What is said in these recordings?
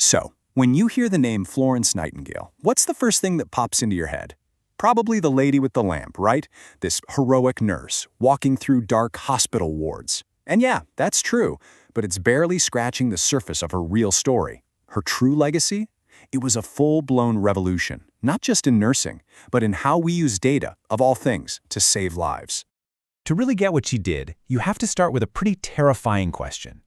So, when you hear the name Florence Nightingale, what's the first thing that pops into your head? Probably the lady with the lamp, right? This heroic nurse, walking through dark hospital wards. And yeah, that's true, but it's barely scratching the surface of her real story. Her true legacy? It was a full-blown revolution, not just in nursing, but in how we use data, of all things, to save lives. To really get what she did, you have to start with a pretty terrifying question.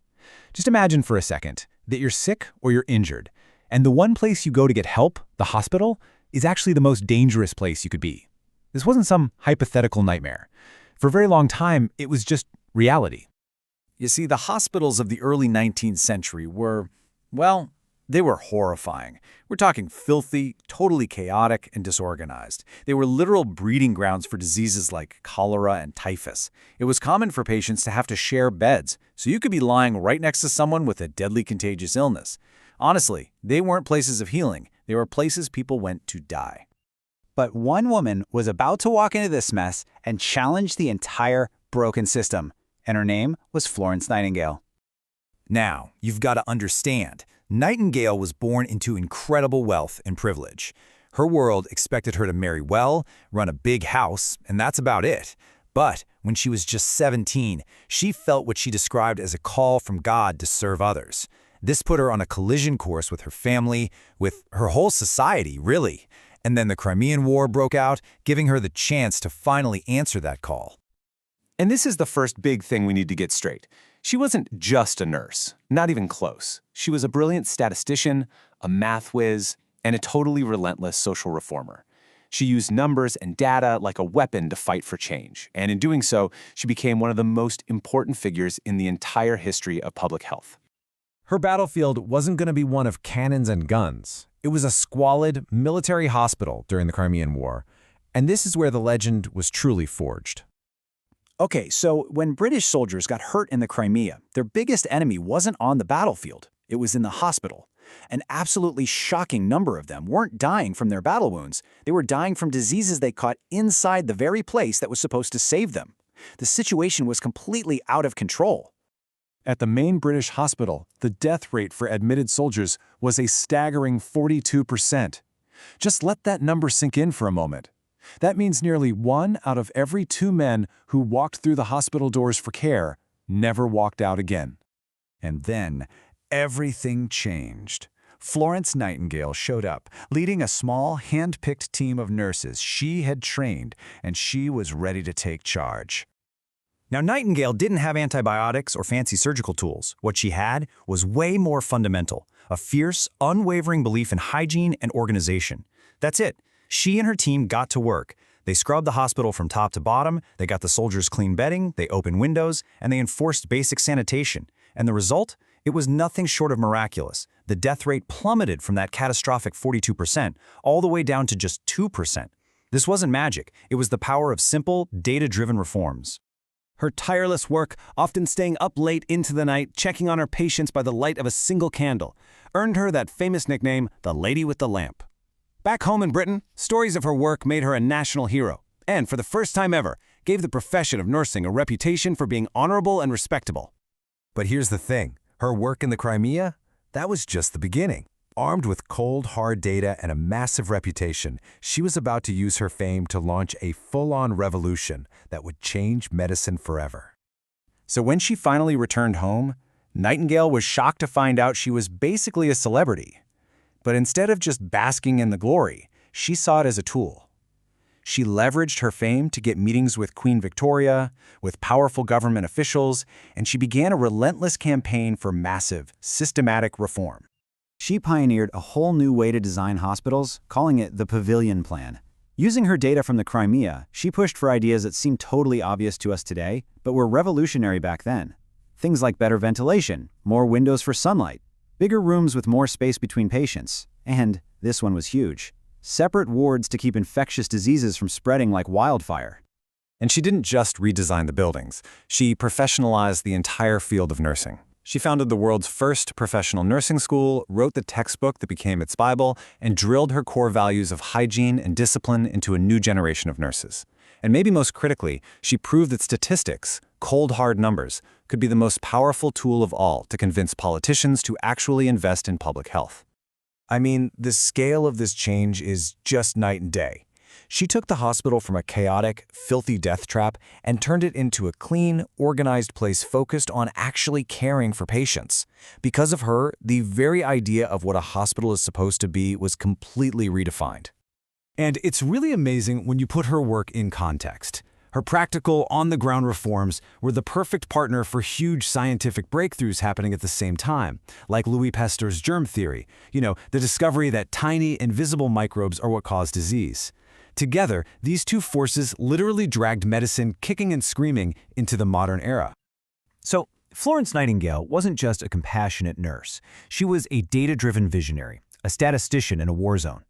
Just imagine for a second that you're sick or you're injured, and the one place you go to get help, the hospital, is actually the most dangerous place you could be. This wasn't some hypothetical nightmare. For a very long time, it was just reality. You see, the hospitals of the early 19th century were, well, they were horrifying. We're talking filthy, totally chaotic, and disorganized. They were literal breeding grounds for diseases like cholera and typhus. It was common for patients to have to share beds, so you could be lying right next to someone with a deadly contagious illness. Honestly, they weren't places of healing. They were places people went to die. But one woman was about to walk into this mess and challenge the entire broken system, and her name was Florence Nightingale. Now, you've got to understand, Nightingale was born into incredible wealth and privilege. Her world expected her to marry well, run a big house, and that's about it. But when she was just 17, she felt what she described as a call from God to serve others. This put her on a collision course with her family, with her whole society, really. And then the Crimean War broke out, giving her the chance to finally answer that call. And this is the first big thing we need to get straight. She wasn't just a nurse, not even close. She was a brilliant statistician, a math whiz, and a totally relentless social reformer. She used numbers and data like a weapon to fight for change, and in doing so, she became one of the most important figures in the entire history of public health. Her battlefield wasn't going to be one of cannons and guns. It was a squalid military hospital during the Crimean War, and this is where the legend was truly forged. Okay, so when British soldiers got hurt in the Crimea, their biggest enemy wasn't on the battlefield. It was in the hospital. An absolutely shocking number of them weren't dying from their battle wounds. They were dying from diseases they caught inside the very place that was supposed to save them. The situation was completely out of control. At the main British hospital, the death rate for admitted soldiers was a staggering 42%. Just let that number sink in for a moment. That means nearly 1 out of every 2 men who walked through the hospital doors for care never walked out again. And then, everything changed. Florence Nightingale showed up, leading a small, hand-picked team of nurses she had trained, and she was ready to take charge. Now, Nightingale didn't have antibiotics or fancy surgical tools. What she had was way more fundamental, a fierce, unwavering belief in hygiene and organization. That's it. She and her team got to work. They scrubbed the hospital from top to bottom, they got the soldiers clean bedding, they opened windows, and they enforced basic sanitation. And the result? It was nothing short of miraculous. The death rate plummeted from that catastrophic 42% all the way down to just 2%. This wasn't magic. It was the power of simple, data-driven reforms. Her tireless work, often staying up late into the night, checking on her patients by the light of a single candle, earned her that famous nickname, the Lady with the Lamp. Back home in Britain, stories of her work made her a national hero, and for the first time ever, gave the profession of nursing a reputation for being honorable and respectable. But here's the thing. Her work in the Crimea? That was just the beginning. Armed with cold, hard data and a massive reputation, she was about to use her fame to launch a full-on revolution that would change medicine forever. So when she finally returned home, Nightingale was shocked to find out she was basically a celebrity. But instead of just basking in the glory, she saw it as a tool. She leveraged her fame to get meetings with Queen Victoria, with powerful government officials, and she began a relentless campaign for massive, systematic reform. She pioneered a whole new way to design hospitals, calling it the Pavilion Plan. Using her data from the Crimea, she pushed for ideas that seem totally obvious to us today, but were revolutionary back then. Things like better ventilation, more windows for sunlight, bigger rooms with more space between patients, and, this one was huge, separate wards to keep infectious diseases from spreading like wildfire. And she didn't just redesign the buildings. She professionalized the entire field of nursing. She founded the world's first professional nursing school, wrote the textbook that became its Bible, and drilled her core values of hygiene and discipline into a new generation of nurses. And maybe most critically, she proved that statistics, cold hard numbers, could be the most powerful tool of all to convince politicians to actually invest in public health. I mean, the scale of this change is just night and day. She took the hospital from a chaotic, filthy death trap and turned it into a clean, organized place focused on actually caring for patients. Because of her, the very idea of what a hospital is supposed to be was completely redefined. And it's really amazing when you put her work in context. Her practical, on-the-ground reforms were the perfect partner for huge scientific breakthroughs happening at the same time, like Louis Pasteur's germ theory, the discovery that tiny, invisible microbes are what cause disease. Together, these two forces literally dragged medicine kicking and screaming into the modern era. So, Florence Nightingale wasn't just a compassionate nurse. She was a data-driven visionary, a statistician in a war zone.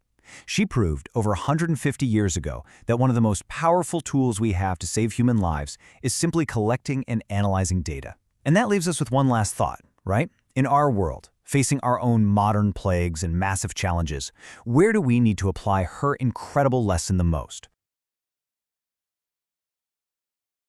She proved over 150 years ago that one of the most powerful tools we have to save human lives is simply collecting and analyzing data. And that leaves us with one last thought, right? In our world, facing our own modern plagues and massive challenges, where do we need to apply her incredible lesson the most?